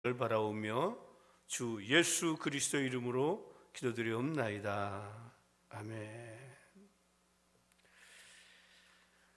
바라오며 주 예수 그리스도 이름으로 기도드리옵나이다. 아멘.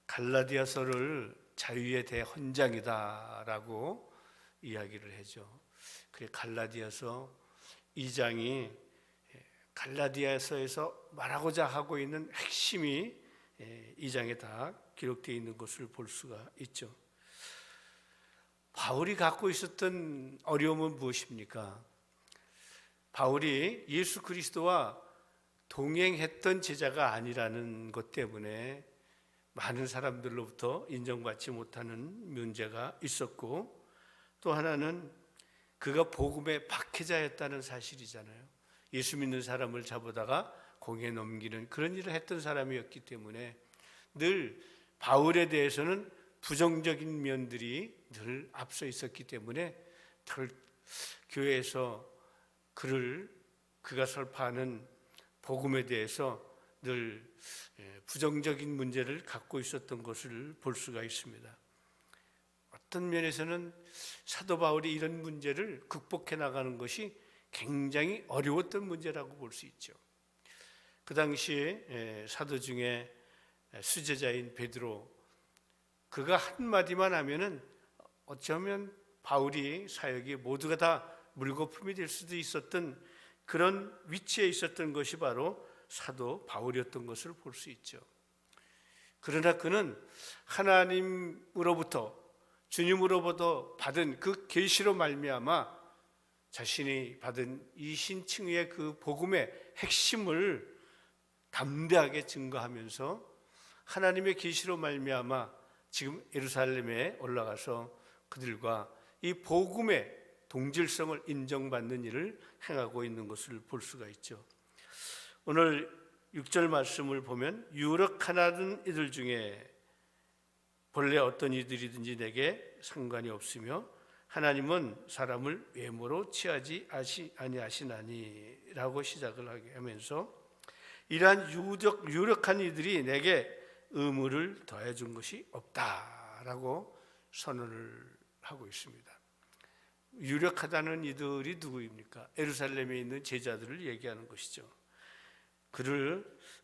갈라디아서를 자유의 대헌장이다라고 이야기를 하죠. 그래 갈라디아서 2장이 갈라디아서에서 말하고자 하고 있는 핵심이 2장에 다 기록되어 있는 것을 볼 수가 있죠. 바울이 갖고 있었던 어려움은 무엇입니까? 바울이 예수 그리스도와 동행했던 제자가 아니라는 것 때문에 많은 사람들로부터 인정받지 못하는 문제가 있었고, 또 하나는 그가 복음의 박해자였다는 사실이잖아요. 예수 믿는 사람을 잡아다가 공에 넘기는 그런 일을 했던 사람이었기 때문에 늘 바울에 대해서는 부정적인 면들이 늘 앞서 있었기 때문에 늘 교회에서 그가 설파하는 복음에 대해서 늘 부정적인 문제를 갖고 있었던 것을 볼 수가 있습니다. 어떤 면에서는 사도 바울이 이런 문제를 극복해 나가는 것이 굉장히 어려웠던 문제라고 볼 수 있죠. 그 당시에 사도 중에 수제자인 베드로, 그가 한마디만 하면은 어쩌면 바울이 사역이 모두가 다 물거품이 될 수도 있었던 그런 위치에 있었던 것이 바로 사도 바울이었던 것을 볼 수 있죠. 그러나 그는 하나님으로부터, 주님으로부터 받은 그 계시로 말미암아 자신이 받은 이 신칭의 그 복음의 핵심을 담대하게 증거하면서 하나님의 계시로 말미암아 지금 예루살렘에 올라가서 그들과 이 복음의 동질성을 인정받는 일을 행하고 있는 것을 볼 수가 있죠. 오늘 6절 말씀을 보면 유력하다는 이들 중에 본래 어떤 이들이든지 내게 상관이 없으며 하나님은 사람을 외모로 취하지 아니하시나니 라고 시작을 하면서 이러한 유력한 이들이 내게 의무를 더해 준 것이 없다라고 선언을 하고 있습니다. 유력하다는 이들이 누구입니까? 예루살렘에 있는 제자들을 얘기하는 것이죠.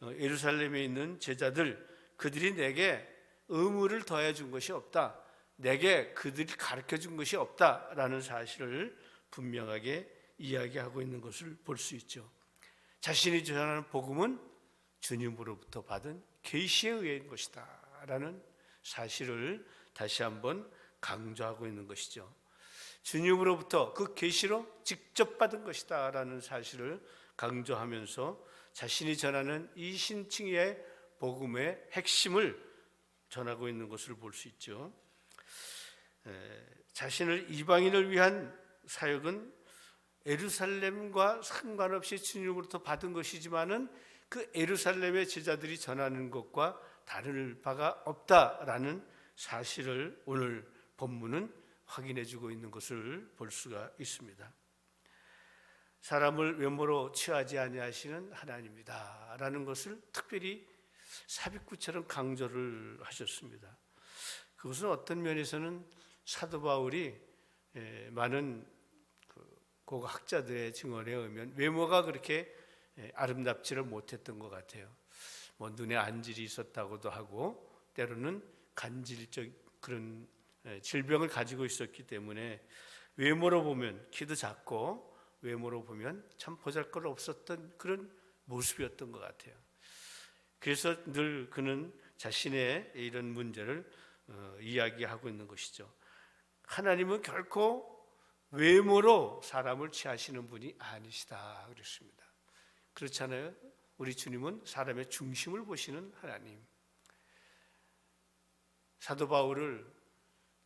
예루살렘에 있는 제자들, 그들이 내게 의무를 더해 준 것이 없다, 내게 그들이 가르쳐 준 것이 없다라는 사실을 분명하게 이야기하고 있는 것을 볼 수 있죠. 자신이 전하는 복음은 주님으로부터 받은 계시에 의한 것이다 라는 사실을 다시 한번 강조하고 있는 것이죠. 주님으로부터 그 계시로 직접 받은 것이다 라는 사실을 강조하면서 자신이 전하는 이 신칭의 복음의 핵심을 전하고 있는 것을 볼 수 있죠. 자신을 이방인을 위한 사역은 예루살렘과 상관없이 주님으로부터 받은 것이지만은 그 예루살렘의 제자들이 전하는 것과 다를 바가 없다라는 사실을 오늘 본문은 확인해 주고 있는 것을 볼 수가 있습니다. 사람을 외모로 취하지 아니하시는 하나님이다 라는 것을 특별히 삽입구처럼 강조를 하셨습니다. 그것은 어떤 면에서는 사도 바울이 많은 고고학자들의 증언에 의하면 외모가 그렇게 아름답지를 못했던 것 같아요. 눈에 안질이 있었다고도 하고 때로는 간질적 그런 질병을 가지고 있었기 때문에 외모로 보면 키도 작고 외모로 보면 참 보잘것 없었던 그런 모습이었던 것 같아요. 그래서 늘 그는 자신의 이런 문제를 이야기하고 있는 것이죠. 하나님은 결코 외모로 사람을 취하시는 분이 아니시다 그랬습니다. 그렇잖아요. 우리 주님은 사람의 중심을 보시는 하나님. 사도 바울을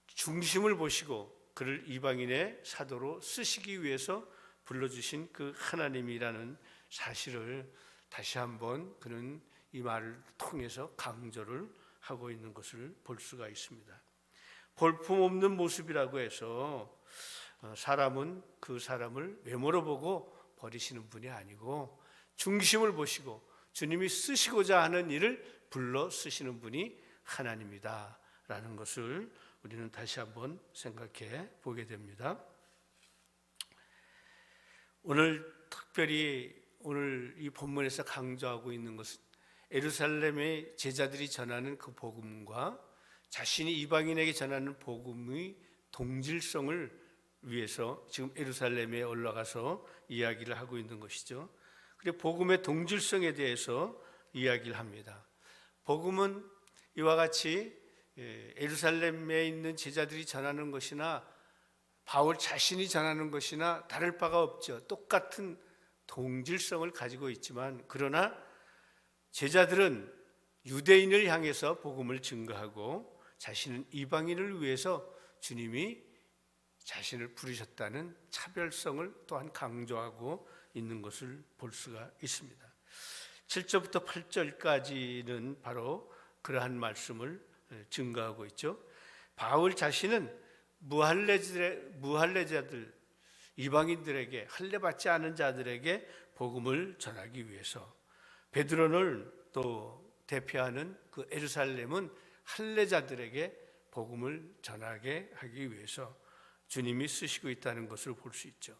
중심을 보시고 그를 이방인의 사도로 쓰시기 위해서 불러주신 그 하나님이라는 사실을 다시 한번 그는 이 말을 통해서 강조를 하고 있는 것을 볼 수가 있습니다. 볼품없는 모습이라고 해서 사람은 그 사람을 외모로 보고 버리시는 분이 아니고 중심을 보시고 주님이 쓰시고자 하는 일을 불러 쓰시는 분이 하나님이다 라는 것을 우리는 다시 한번 생각해 보게 됩니다. 오늘 특별히 오늘 이 본문에서 강조하고 있는 것은 예루살렘의 제자들이 전하는 그 복음과 자신이 이방인에게 전하는 복음의 동질성을 위해서 지금 예루살렘에 올라가서 이야기를 하고 있는 것이죠. 그리고 복음의 동질성에 대해서 이야기를 합니다. 복음은 이와 같이 예루살렘에 있는 제자들이 전하는 것이나 바울 자신이 전하는 것이나 다를 바가 없죠. 똑같은 동질성을 가지고 있지만, 그러나 제자들은 유대인을 향해서 복음을 증거하고 자신은 이방인을 위해서 주님이 자신을 부르셨다는 차별성을 또한 강조하고 있는 것을 볼 수가 있습니다. 7절부터 8절까지는 바로 그러한 말씀을 증거하고 있죠. 바울 자신은 무할례자들, 이방인들에게, 할례받지 않은 자들에게 복음을 전하기 위해서, 베드로를 또 대표하는 그 예루살렘은 할례자들에게 복음을 전하게 하기 위해서 주님이 쓰시고 있다는 것을 볼 수 있죠.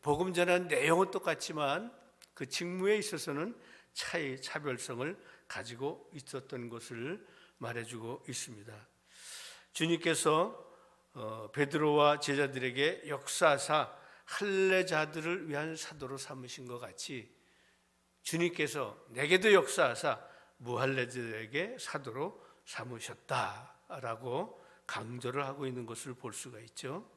복음 전하는 내용은 똑같지만 그 직무에 있어서는 차별성을 가지고 있었던 것을 말해주고 있습니다. 주님께서 베드로와 제자들에게 역사하사 할례자들을 위한 사도로 삼으신 것 같이 주님께서 내게도 역사하사 무할례자들에게 사도로 삼으셨다라고 강조를 하고 있는 것을 볼 수가 있죠.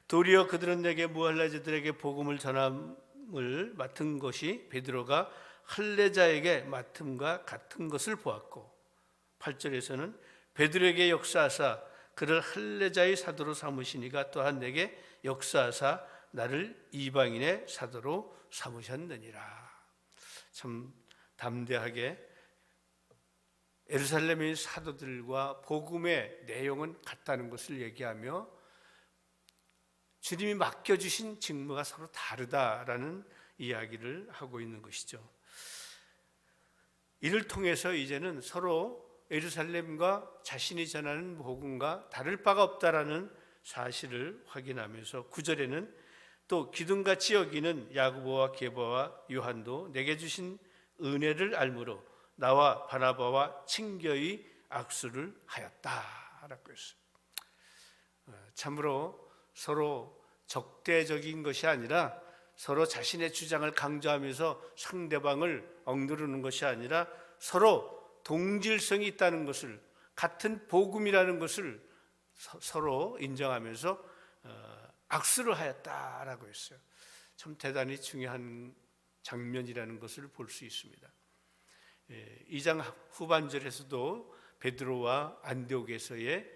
도리어 그들은 내게 무할례자들에게 복음을 전함을 맡은 것이 베드로가 할례자에게 맡음과 같은 것을 보았고, 8절에서는 베드로에게 역사하사 그를 할례자의 사도로 삼으시니가 또한 내게 역사하사 나를 이방인의 사도로 삼으셨느니라. 참 담대하게 예루살렘의 사도들과 복음의 내용은 같다는 것을 얘기하며 주님이 맡겨주신 직무가 서로 다르다라는 이야기를 하고 있는 것이죠. 이를 통해서 이제는 서로 예루살렘과 자신이 전하는 복음과 다를 바가 없다라는 사실을 확인하면서 9절에는 또 기둥같이 여기는 야고보와 게바와 요한도 내게 주신 은혜를 알므로 나와 바나바와 친교의 악수를 하였다라고 했어요. 참으로 서로 적대적인 것이 아니라 서로 자신의 주장을 강조하면서 상대방을 억누르는 것이 아니라 서로 동질성이 있다는 것을, 같은 복음이라는 것을 서로 인정하면서 악수를 하였다라고 했어요. 참 대단히 중요한 장면이라는 것을 볼 수 있습니다. 2장 후반절에서도 베드로와 안디옥에서의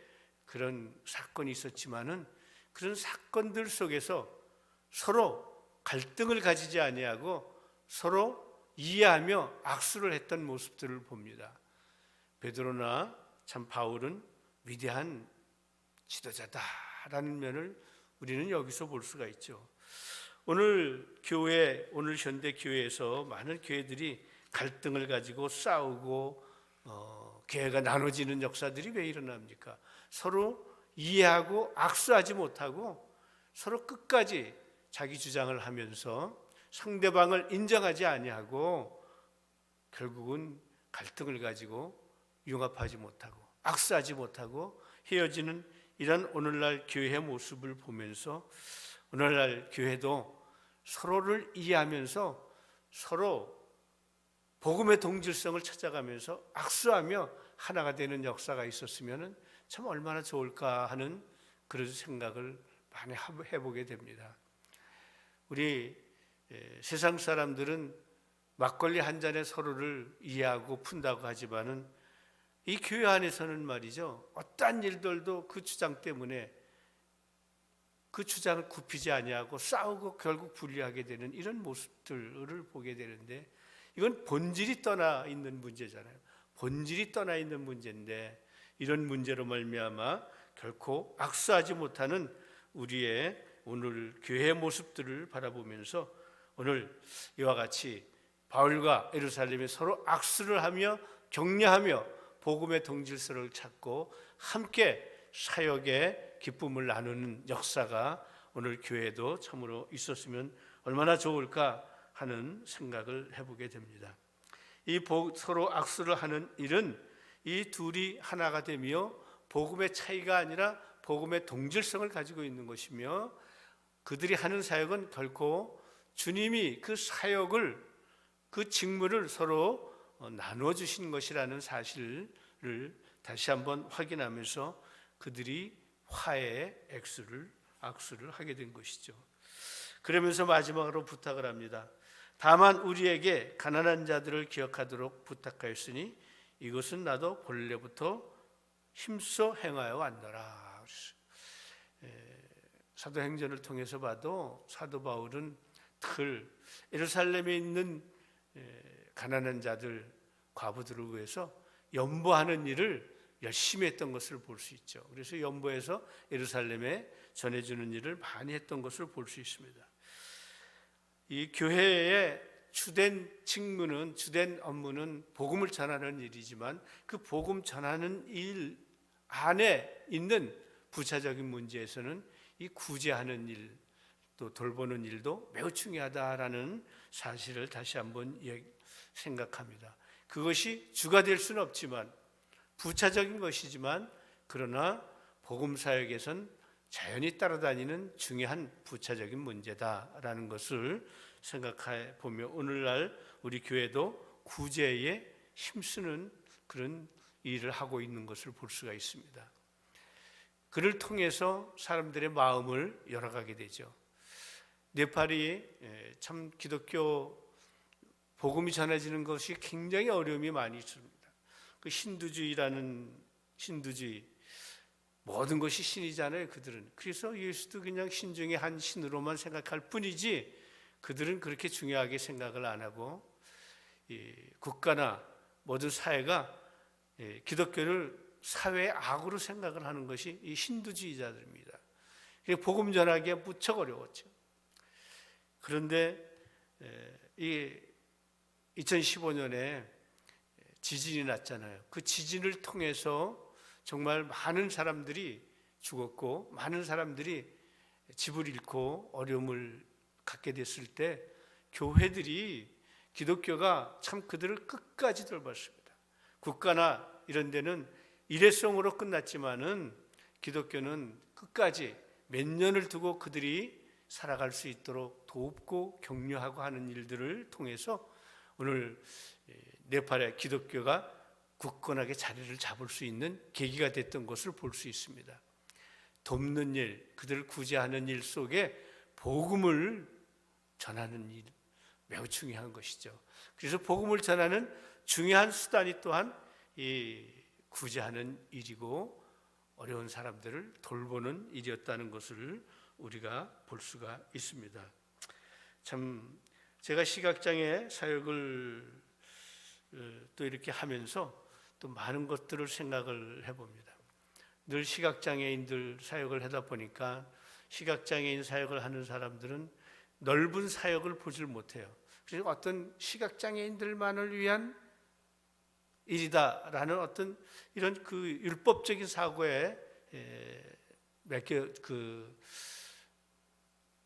그런 사건이 있었지만은 그런 사건들 속에서 서로 갈등을 가지지 아니하고 서로 이해하며 악수를 했던 모습들을 봅니다. 베드로나 참 바울은 위대한 지도자다라는 면을 우리는 여기서 볼 수가 있죠. 오늘 현대 교회에서 많은 교회들이 갈등을 가지고 싸우고 교회가 나눠지는 역사들이 왜 일어납니까? 서로 이해하고 악수하지 못하고 서로 끝까지 자기 주장을 하면서 상대방을 인정하지 아니하고 결국은 갈등을 가지고 융합하지 못하고 악수하지 못하고 헤어지는 이런 오늘날 교회의 모습을 보면서 오늘날 교회도 서로를 이해하면서 서로 복음의 동질성을 찾아가면서 악수하며 하나가 되는 역사가 있었으면 참 얼마나 좋을까 하는 그런 생각을 많이 해보게 됩니다. 우리 세상 사람들은 막걸리 한 잔에 서로를 이해하고 푼다고 하지만은 이 교회 안에서는 말이죠, 어떠한 일들도 그 주장 때문에 그 주장을 굽히지 아니하고 싸우고 결국 분리하게 되는 이런 모습들을 보게 되는데, 이건 본질이 떠나 있는 문제잖아요. 본질이 떠나 있는 문제인데 이런 문제로 말미암아 결코 악수하지 못하는 우리의 오늘 교회의 모습들을 바라보면서 오늘 이와 같이 바울과 예루살렘이 서로 악수를 하며 격려하며 복음의 동질서를 찾고 함께 사역의 기쁨을 나누는 역사가 오늘 교회도 참으로 있었으면 얼마나 좋을까 하는 생각을 해보게 됩니다. 이 서로 악수를 하는 일은 이 둘이 하나가 되며 복음의 차이가 아니라 복음의 동질성을 가지고 있는 것이며, 그들이 하는 사역은 결코 주님이 그 사역을, 그 직무를 서로 나누어 주신 것이라는 사실을 다시 한번 확인하면서 그들이 화해의 악수를 하게 된 것이죠. 그러면서 마지막으로 부탁을 합니다. 다만 우리에게 가난한 자들을 기억하도록 부탁하였으니 이것은 나도 본래부터 힘써 행하여 왔노라. 사도행전을 통해서 봐도 사도 바울은 예루살렘에 있는 가난한 자들, 과부들을 위해서 연보하는 일을 열심히 했던 것을 볼 수 있죠. 그래서 연보해서 예루살렘에 전해주는 일을 많이 했던 것을 볼 수 있습니다. 이 교회의 주된 직무는, 주된 업무는 복음을 전하는 일이지만 그 복음 전하는 일 안에 있는 부차적인 문제에서는 이 구제하는 일, 또 돌보는 일도 매우 중요하다라는 사실을 다시 한번 생각합니다. 그것이 주가 될 수는 없지만, 부차적인 것이지만, 그러나 복음 사역에선 자연히 따라다니는 중요한 부차적인 문제다라는 것을 생각해 보며 오늘날 우리 교회도 구제에 힘쓰는 그런 일을 하고 있는 것을 볼 수가 있습니다. 그를 통해서 사람들의 마음을 열어가게 되죠. 네팔이 참 기독교 복음이 전해지는 것이 굉장히 어려움이 많이 있습니다. 그 신두주의, 모든 것이 신이잖아요, 그들은. 그래서 예수도 그냥 신 중에 한 신으로만 생각할 뿐이지, 그들은 그렇게 중요하게 생각을 안 하고, 국가나 모든 사회가 기독교를 사회의 악으로 생각을 하는 것이 이 신두주의자들입니다. 복음 전하기가 무척 어려웠죠. 그런데 이 2015년에 지진이 났잖아요. 그 지진을 통해서 정말 많은 사람들이 죽었고, 많은 사람들이 집을 잃고 어려움을 갖게 됐을 때 교회들이, 기독교가 참 그들을 끝까지 돌봤습니다. 국가나 이런 데는 일회성으로 끝났지만은 기독교는 끝까지 몇 년을 두고 그들이 살아갈 수 있도록 돕고 격려하고 하는 일들을 통해서 오늘 네팔의 기독교가 굳건하게 자리를 잡을 수 있는 계기가 됐던 것을 볼 수 있습니다. 돕는 일, 그들을 구제하는 일 속에 복음을 전하는 일, 매우 중요한 것이죠. 그래서 복음을 전하는 중요한 수단이 또한 이 구제하는 일이고 어려운 사람들을 돌보는 일이었다는 것을 우리가 볼 수가 있습니다. 참 제가 시각장애 사역을 또 이렇게 하면서 또 많은 것들을 생각을 해봅니다. 늘 시각장애인들 사역을 하다 보니까 시각장애인 사역을 하는 사람들은 넓은 사역을 보질 못해요. 그래서 어떤 시각장애인들만을 위한 일이다라는 어떤 이런 그 율법적인 사고에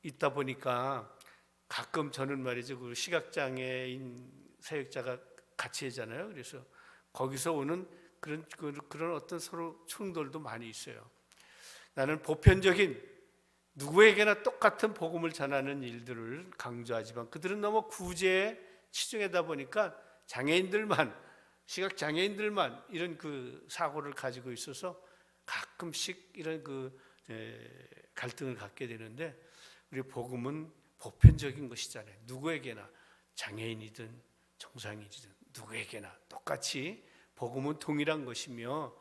있다 보니까 가끔 저는 말이죠, 그 시각장애인 사역자가 같이 하잖아요. 그래서 거기서 오는 그런 어떤 서로 충돌도 많이 있어요. 나는 보편적인 누구에게나 똑같은 복음을 전하는 일들을 강조하지만 그들은 너무 구제에 치중하다 보니까 시각 장애인들만 이런 그 사고를 가지고 있어서 가끔씩 이런 그 갈등을 갖게 되는데, 우리 복음은 보편적인 것이잖아요. 누구에게나, 장애인이든 정상인이든 누구에게나 똑같이 복음은 동일한 것이며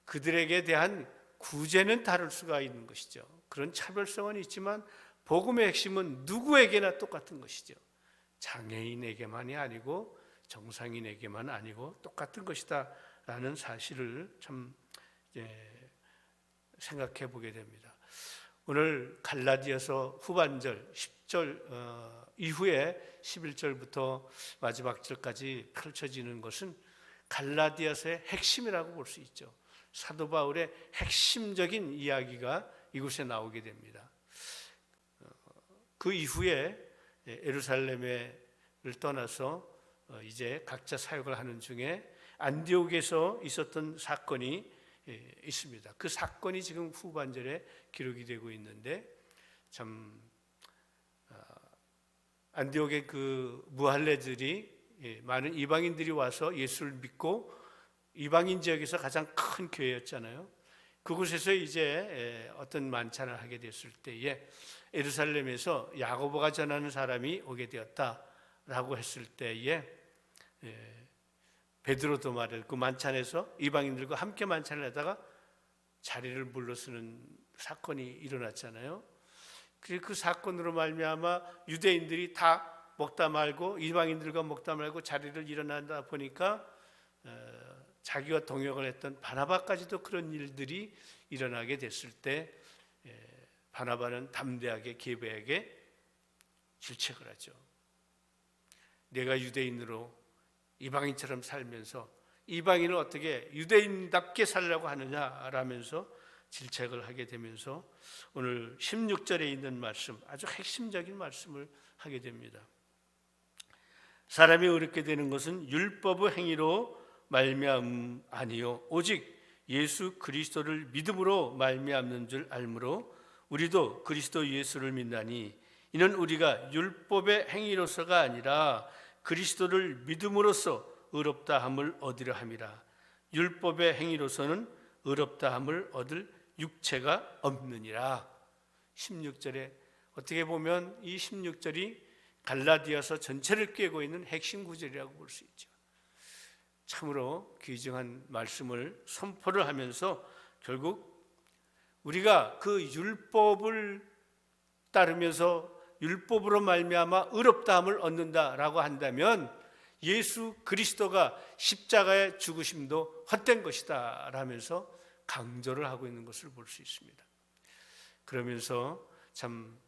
그들에게 대한 구제는 다를 수가 있는 것이죠. 그런 차별성은 있지만 복음의 핵심은 누구에게나 똑같은 것이죠. 장애인에게만이 아니고 정상인에게만 아니고 똑같은 것이다 라는 사실을 참 생각해 보게 됩니다. 오늘 갈라디아서 후반절 10절 이후에 11절부터 마지막 절까지 펼쳐지는 것은 갈라디아서의 핵심이라고 볼 수 있죠. 사도 바울의 핵심적인 이야기가 이곳에 나오게 됩니다. 그 이후에 예루살렘을 떠나서 이제 각자 사역을 하는 중에 안디옥에서 있었던 사건이 있습니다. 그 사건이 지금 후반절에 기록이 되고 있는데, 참 안디옥의 그 무할레들이 많은 이방인들이 와서 예수를 믿고 이방인 지역에서 가장 큰 교회였잖아요. 그곳에서 이제 어떤 만찬을 하게 됐을 때에 예루살렘에서 야고보가 전하는 사람이 오게 되었다라고 했을 때에 베드로도 말을 그 만찬에서 이방인들과 함께 만찬을 하다가 자리를 물러서는 사건이 일어났잖아요. 그 사건으로 말미암아 유대인들이 다 먹다 말고 이방인들과 먹다 말고 자리를 일어나다 보니까 자기와 동역을 했던 바나바까지도 그런 일들이 일어나게 됐을 때 바나바는 담대하게 게바에게 질책을 하죠. 내가 유대인으로 이방인처럼 살면서 이방인을 어떻게 유대인답게 살려고 하느냐라면서 질책을 하게 되면서 오늘 16절에 있는 말씀, 아주 핵심적인 말씀을 하게 됩니다. 사람이 의롭게 되는 것은 율법의 행위로 말미암음 아니요 오직 예수 그리스도를 믿음으로 말미암는 줄 알므로 우리도 그리스도 예수를 믿나니 이는 우리가 율법의 행위로서가 아니라 그리스도를 믿음으로써 의롭다 함을 얻으려 함이라. 율법의 행위로서는 의롭다 함을 얻을 육체가 없느니라. 16절에 어떻게 보면 이 16절이 갈라디아서 전체를 꿰고 있는 핵심 구절이라고 볼 수 있죠. 참으로 귀중한 말씀을 선포를 하면서 결국 우리가 그 율법을 따르면서 율법으로 말미암아 의롭다함을 얻는다라고 한다면 예수 그리스도가 십자가의 죽으심도 헛된 것이다 라면서 강조를 하고 있는 것을 볼 수 있습니다. 그러면서 참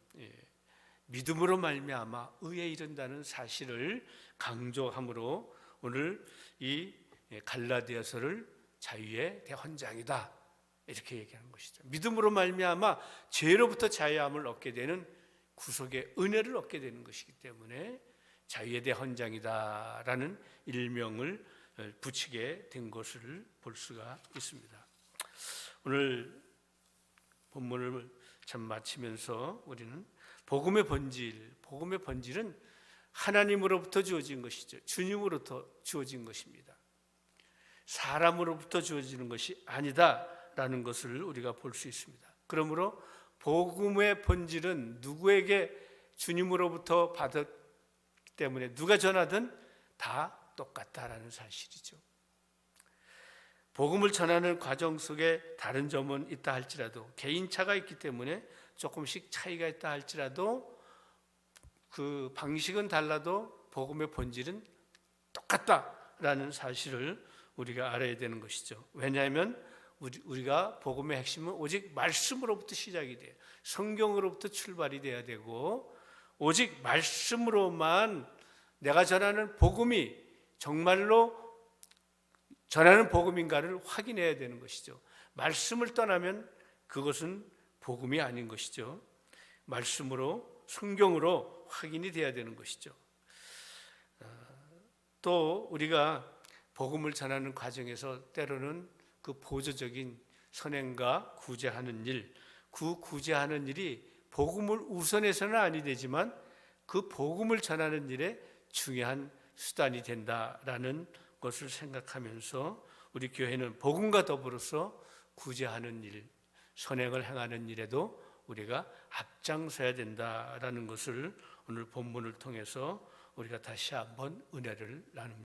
믿음으로 말미암아 의에 이른다는 사실을 강조함으로 오늘 이 갈라디아서를 자유의 대헌장이다 이렇게 얘기하는 것이죠. 믿음으로 말미암아 죄로부터 자유함을 얻게 되는 구속의 은혜를 얻게 되는 것이기 때문에 자유의 대헌장이다라는 일명을 붙이게 된 것을 볼 수가 있습니다. 오늘 본문을 참 마치면서 우리는 복음의 본질은 하나님으로부터 주어진 것이죠. 주님으로부터 주어진 것입니다. 사람으로부터 주어지는 것이 아니다라는 것을 우리가 볼 수 있습니다. 그러므로 복음의 본질은 누구에게 주님으로부터 받았기 때문에 누가 전하든 다 똑같다라는 사실이죠. 복음을 전하는 과정 속에 다른 점은 있다 할지라도 개인차가 있기 때문에 조금씩 차이가 있다 할지라도 그 방식은 달라도 복음의 본질은 똑같다라는 사실을 우리가 알아야 되는 것이죠. 왜냐하면 우리가 복음의 핵심은 오직 말씀으로부터 시작이 돼요. 성경으로부터 출발이 돼야 되고 오직 말씀으로만 내가 전하는 복음이 정말로 전하는 복음인가를 확인해야 되는 것이죠. 말씀을 떠나면 그것은 복음이 아닌 것이죠. 말씀으로 성경으로 확인이 돼야 되는 것이죠. 또 우리가 복음을 전하는 과정에서 때로는 그 보조적인 선행과 구제하는 일, 그 구제하는 일이 복음을 우선해서는 아니 되지만 그 복음을 전하는 일에 중요한 수단이 된다라는 것을 생각하면서 우리 교회는 복음과 더불어서 구제하는 일, 선행을 행하는 일에도 우리가 앞장서야 된다라는 것을 오늘 본문을 통해서 우리가 다시 한번 은혜를 나눕니다.